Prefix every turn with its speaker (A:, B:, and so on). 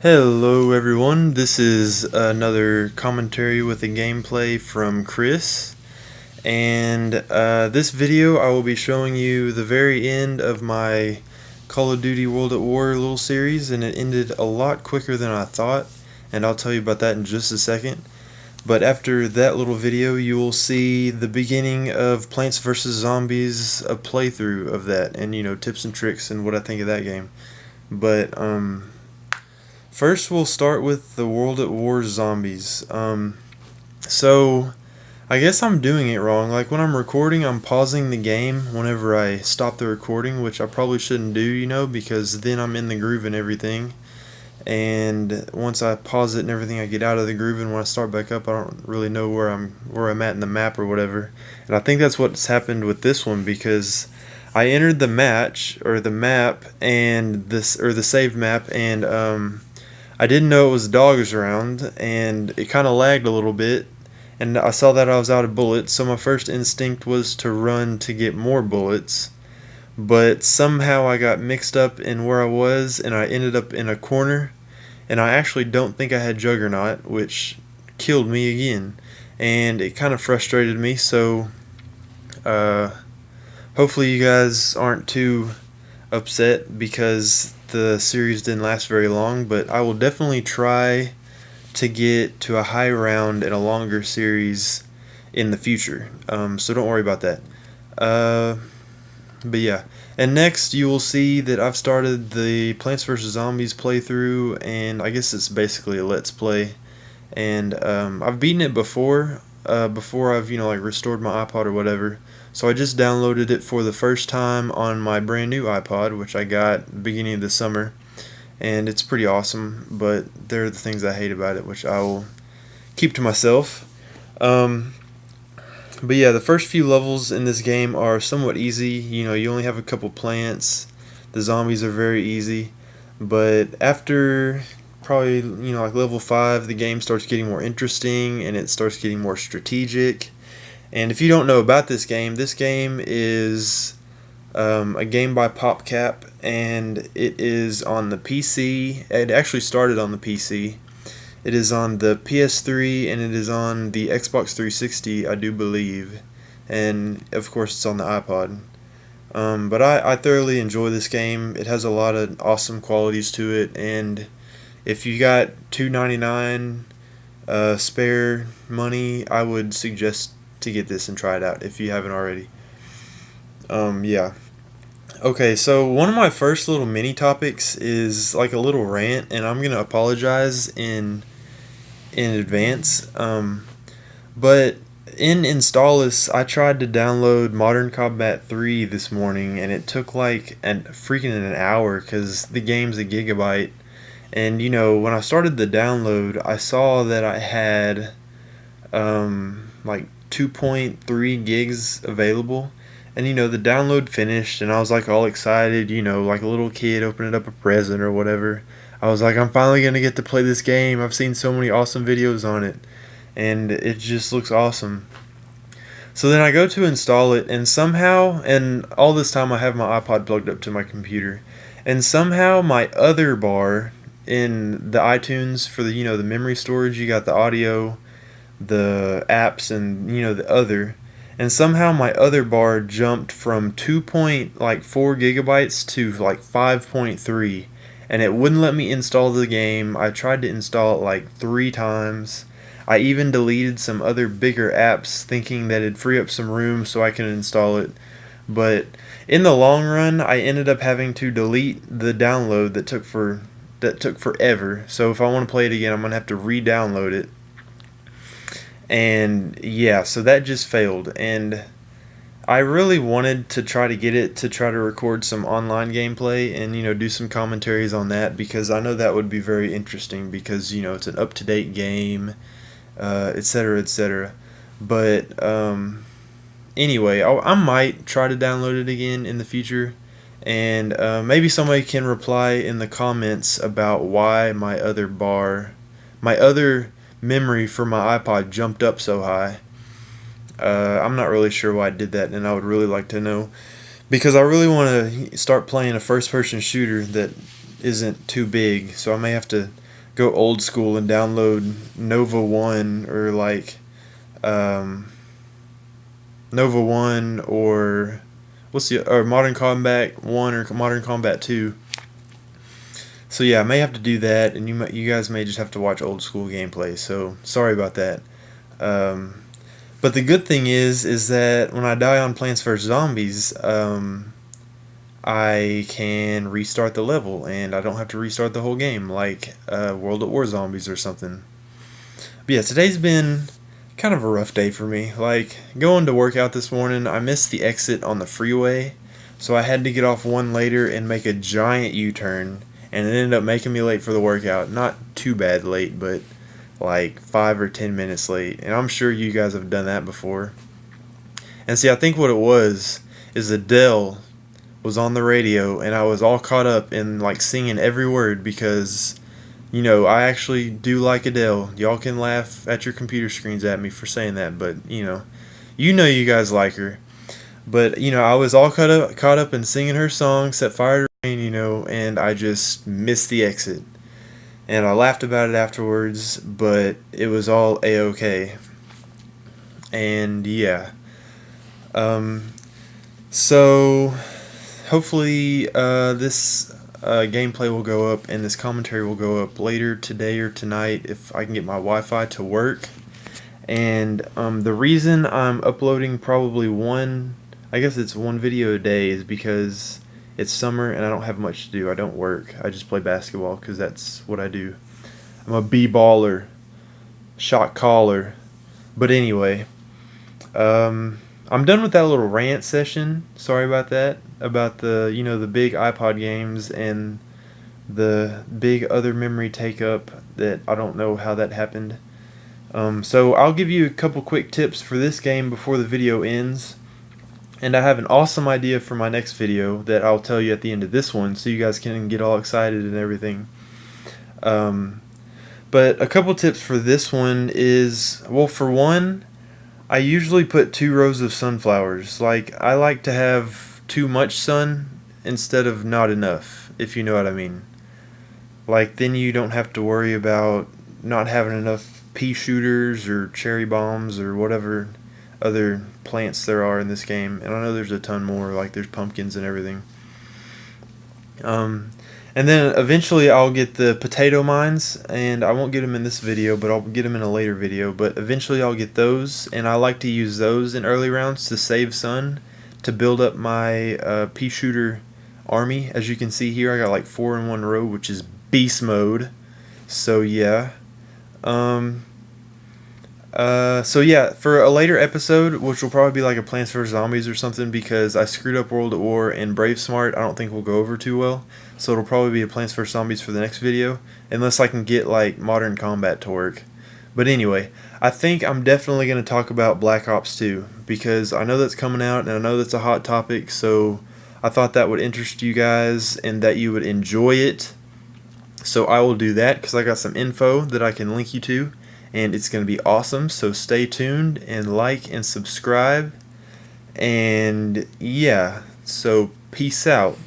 A: Hello everyone, this is another commentary with a gameplay from Chris, and this video I will be showing you the very end of my Call of Duty World at War little series, and it ended a lot quicker than I thought, and I'll tell you about that in just a second. But after that little video you will see the beginning of Plants vs. Zombies, a playthrough of that, and tips and tricks and what I think of that game. But first, we'll start with the World at War Zombies. So, I guess I'm doing it wrong. Like, when I'm recording, I'm pausing the game whenever I stop the recording, which I probably shouldn't do, because then I'm in the groove and everything. And once I pause it and everything, I get out of the groove, and when I start back up, I don't really know where I'm at in the map or whatever. And I think that's what's happened with this one, because I entered the match or the map and the save map, and I didn't know it was dogs around, and it kind of lagged a little bit, and I saw that I was out of bullets, so my first instinct was to run to get more bullets, but somehow I got mixed up in where I was, and I ended up in a corner, and I actually don't think I had Juggernaut, which killed me again, and it kind of frustrated me, so uh, hopefully you guys aren't too upset because the series didn't last very long, but I will definitely try to get to a high round in a longer series in the future. So don't worry about that. Uh, but yeah. And next you will see that I've started the Plants vs. Zombies playthrough, and I guess it's basically a let's play. And I've beaten it before I've like restored my iPod or whatever. So I just downloaded it for the first time on my brand new iPod, which I got beginning of the summer, and it's pretty awesome. But there are the things I hate about it, which I will keep to myself. Um, but yeah, the first few levels in this game are somewhat easy. You only have a couple plants. The zombies are very easy, but after probably like level 5, the game starts getting more interesting and it starts getting more strategic. And if you don't know about this game is a game by PopCap, and it is on the PC. It actually started on the PC. It is on the PS3 and it is on the Xbox 360, I do believe. And of course, it's on the iPod. But I thoroughly enjoy this game. It has a lot of awesome qualities to it, and if you got $2.99 spare money, I would suggest to get this and try it out if you haven't already. Yeah. Okay, so one of my first little mini topics is like a little rant, and I'm gonna apologize in advance. But in installous, I tried to download Modern Combat 3 this morning, and it took like an hour because the game's a gigabyte. And when I started the download, I saw that I had like 2.3 gigs available. And the download finished, and I was like all excited, like a little kid opening up a present or whatever. I was like, I'm finally going to get to play this game. I've seen so many awesome videos on it, and it just looks awesome. So then I go to install it, and somehow, and all this time I have my iPod plugged up to my computer, and somehow my other bar in the iTunes for the memory storage, you got the audio, the apps, and the other, and somehow my other bar jumped from 2.4 gigabytes to like 5.3, and it wouldn't let me install the game. I tried to install it like 3 times. I even deleted some other bigger apps thinking that it'd free up some room so I can install it, but in the long run I ended up having to delete the download that took forever. So if I want to play it again, I'm gonna have to re-download it. And yeah, so that just failed, and I really wanted to try to get it to try to record some online gameplay and do some commentaries on that, because I know that would be very interesting, because it's an up-to-date game, etc., etc. But anyway, I might try to download it again in the future, and maybe somebody can reply in the comments about why my other memory for my iPod jumped up so high. I'm not really sure why I did that, and I would really like to know, because I really want to start playing a first-person shooter that isn't too big. So I may have to go old school and download Nova 1 or like um, Nova 1 or Modern Combat 1 or Modern Combat 2. So yeah, I may have to do that, and you guys may just have to watch old school gameplay. So sorry about that. Um, but the good thing is that when I die on Plants vs Zombies, I can restart the level, and I don't have to restart the whole game like World at WaW Zombies or something. But yeah, today's been kind of a rough day for me. Like, going to work out this morning, I missed the exit on the freeway, so I had to get off one later and make a giant U-turn, and it ended up making me late for the workout. Not too bad late, but like 5 or 10 minutes late, and I'm sure you guys have done that before. And see, I think what it was is Adele was on the radio, and I was all caught up in like singing every word because I actually do like Adele. Y'all can laugh at your computer screens at me for saying that, but you guys like her. But I was all caught up in singing her song, Set Fire to Rain, and I just missed the exit. And I laughed about it afterwards, but it was all a-okay. And yeah. So hopefully this gameplay will go up and this commentary will go up later today or tonight if I can get my Wi-Fi to work. And the reason I'm uploading probably one video a day is because it's summer and I don't have much to do. I don't work. I just play basketball because that's what I do. I'm a b-baller, shot caller. But anyway, I'm done with that little rant session. Sorry about that. About the the big iPod games and the big other memory take up that I don't know how that happened. So I'll give you a couple quick tips for this game before the video ends. And I have an awesome idea for my next video that I'll tell you at the end of this one so you guys can get all excited and everything. But a couple tips for this one is, well, for one, I usually put 2 rows of sunflowers. Like, I like to have too much sun instead of not enough, if you know what I mean. Like, then you don't have to worry about not having enough pea shooters or cherry bombs or whatever other plants there are in this game. And I know there's a ton more, like there's pumpkins and everything. And then eventually I'll get the potato mines, and I won't get them in this video, but I'll get them in a later video. But eventually I'll get those, and I like to use those in early rounds to save sun, to build up my pea shooter army. As you can see here, I got like 4 in one row, which is beast mode. So yeah. So yeah, for a later episode, which will probably be like a Plants vs Zombies or something, because I screwed up World at WaR and Brave Smart, I don't think will go over too well. So it'll probably be a Plants vs Zombies for the next video, unless I can get like Modern Combat to work. But anyway, I think I'm definitely going to talk about Black Ops 2, because I know that's coming out and I know that's a hot topic, so I thought that would interest you guys and that you would enjoy it. So I will do that because I got some info that I can link you to, and it's going to be awesome. So stay tuned and like and subscribe. And yeah, so peace out.